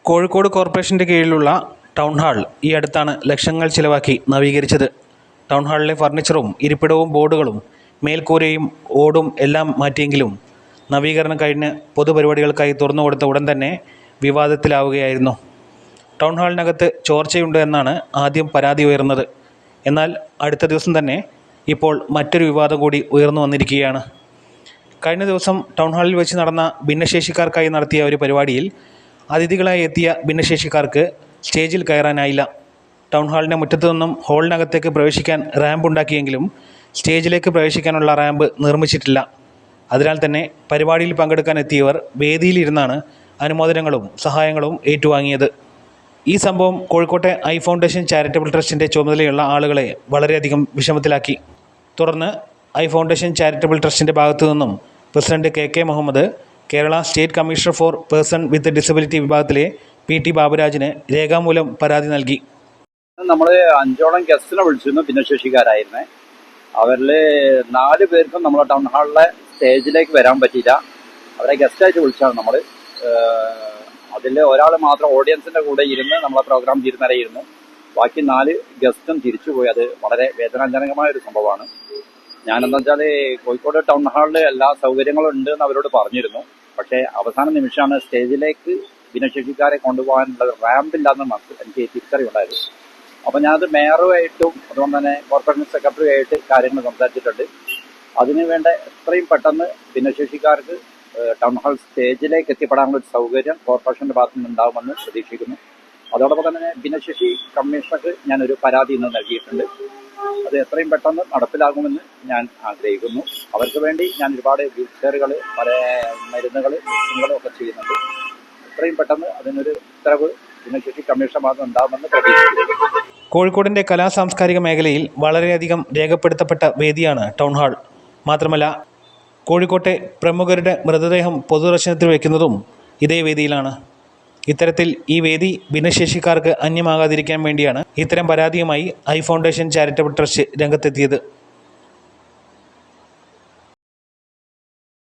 കോഴിക്കോട് കോർപ്പറേഷൻ്റെ കീഴിലുള്ള town hall ഈ അടുത്താണ് ലക്ഷങ്ങൾ ചിലവാക്കി നവീകരിച്ചത്. ടൗൺ ഹാളിലെ ഫർണിച്ചറും ഇരിപ്പിടവും ബോർഡുകളും മേൽക്കൂരയും ഓടും എല്ലാം മാറ്റിയെങ്കിലും നവീകരണം കഴിഞ്ഞ് പൊതുപരിപാടികൾക്കായി തുറന്നു കൊടുത്ത ഉടൻ തന്നെ വിവാദത്തിലാവുകയായിരുന്നു. ടൗൺ ഹാളിനകത്ത് ചോർച്ചയുണ്ട് എന്നാണ് ആദ്യം പരാതി ഉയർന്നത്. എന്നാൽ അടുത്ത ദിവസം തന്നെ ഇപ്പോൾ മറ്റൊരു വിവാദം കൂടി ഉയർന്നു വന്നിരിക്കുകയാണ്. കഴിഞ്ഞ ദിവസം ടൗൺ ഹാളിൽ വെച്ച് നടന്ന ഭിന്നശേഷിക്കാർക്കായി നടത്തിയ ഒരു പരിപാടിയിൽ അതിഥികളായി എത്തിയ ഭിന്നശേഷിക്കാർക്ക് സ്റ്റേജിൽ കയറാനായില്ല. ടൗൺ ഹാളിൻ്റെ മുറ്റത്തു നിന്നും ഹാളിനകത്തേക്ക് പ്രവേശിക്കാൻ റാമ്പ് ഉണ്ടാക്കിയെങ്കിലും സ്റ്റേജിലേക്ക് പ്രവേശിക്കാനുള്ള റാമ്പ് നിർമ്മിച്ചിട്ടില്ല. അതിനാൽ തന്നെ പരിപാടിയിൽ പങ്കെടുക്കാൻ എത്തിയവർ വേദിയിലിരുന്നാണ് അനുമോദനങ്ങളും സഹായങ്ങളും ഏറ്റുവാങ്ങിയത്. ഈ സംഭവം കോഴിക്കോട്ടെ ഐ ഫൗണ്ടേഷൻ ചാരിറ്റബിൾ ട്രസ്റ്റിൻ്റെ ചുമതലയുള്ള ആളുകളെ വളരെയധികം വിഷമത്തിലാക്കി. തുടർന്ന് ഐ ഫൗണ്ടേഷൻ ചാരിറ്റബിൾ ട്രസ്റ്റിൻ്റെ ഭാഗത്തു നിന്നും president K Muhammad, Kerala state commissioner for person with disability വിഭാഗത്തിലെ PT ബാബുരാജിന് രേഖാമൂലം പരാതി നൽകി. നമ്മൾ 5ഓളം ഗസ്റ്റിനെ വിളിച്ചിരുന്നു, ഭിന്നശേഷിക്കാരായിരുന്നേ. അവരിൽ 4 പേർക്കും നമ്മളെ ടൗൺ ഹാളിലെ സ്റ്റേജിലേക്ക് വരാൻ പറ്റിയില്ല. അവരെ ഗസ്റ്റായിട്ട് വിളിച്ചാണ് നമ്മൾ. അതിൽ ഒരാൾ മാത്രം ഓഡിയൻസിന്റെ കൂടെ ഇരുന്ന് നമ്മളെ പ്രോഗ്രാം ഇരുന്നു. ബാക്കി 4 ഗസ്റ്റും തിരിച്ചുപോയി. അത് വളരെ വേദനാജനകമായ ഒരു സംഭവമാണ്. ഞാനെന്താ വെച്ചാൽ കോഴിക്കോട് ടൗൺ ഹാളിൽ എല്ലാ സൗകര്യങ്ങളും ഉണ്ട് എന്ന് അവരോട് പറഞ്ഞിരുന്നു. പക്ഷേ അവസാന നിമിഷമാണ് സ്റ്റേജിലേക്ക് ഭിന്നശേഷിക്കാരെ കൊണ്ടുപോകാനുള്ള റാമ്പില്ലാന്ന് എനിക്ക് തിരിച്ചറിവുണ്ടായത്. അപ്പോൾ ഞാനത് മേയറുമായിട്ടും അതുകൊണ്ട് തന്നെ കോർപ്പറേഷൻ സെക്രട്ടറിയായിട്ട് കാര്യങ്ങൾ സംസാരിച്ചിട്ടുണ്ട്. അതിനു വേണ്ട എത്രയും പെട്ടെന്ന് ഭിന്നശേഷിക്കാർക്ക് ടൗൺ ഹാൾ സ്റ്റേജിലേക്ക് എത്തിപ്പെടാനുള്ള ഒരു സൗകര്യം കോർപ്പറേഷന്റെ ഭാഗത്തു നിന്ന് ഉണ്ടാകുമെന്ന് പ്രതീക്ഷിക്കുന്നു. അതോടൊപ്പം തന്നെ ഭിന്നശേഷി കമ്മീഷണർക്ക് ഞാനൊരു പരാതി ഇന്ന് നൽകിയിട്ടുണ്ട്. അത് എത്രയും പെട്ടെന്ന് നടപ്പിലാകുമെന്ന് ഞാൻ ആഗ്രഹിക്കുന്നു. അവർക്ക് വേണ്ടി ഞാൻ ഒരുപാട് വീൽചെയറുകൾ, പല മരുന്നുകൾ, മെഷീനുകളും ഒക്കെ ചെയ്യുന്നുണ്ട്. എത്രയും പെട്ടെന്ന് അതിനൊരു ഉത്തരവ് ഭിന്നശേഷി കമ്മീഷൻ ഭാഗത്ത് ഉണ്ടാകുമെന്ന് പ്രതീക്ഷിക്കുന്നു. കോഴിക്കോടിൻ്റെ സാംസ്കാരിക മേഖലയിൽ വളരെയധികം രേഖപ്പെടുത്തപ്പെട്ട വേദിയാണ് ടൗൺ ഹാൾ. മാത്രമല്ല കോഴിക്കോട്ടെ പ്രമുഖരുടെ മൃതദേഹം പൊതുദർശനത്തിൽ വയ്ക്കുന്നതും ഇതേ വേദിയിലാണ്. ഇത്തരത്തിൽ ഈ വേദി ഭിന്നശേഷിക്കാർക്ക് അന്യമാകാതിരിക്കാൻ വേണ്ടിയാണ് ഇത്തരം പരാതിയുമായി ഐ ഫൗണ്ടേഷൻ ചാരിറ്റബിൾ ട്രസ്റ്റ് രംഗത്തെത്തിയത്.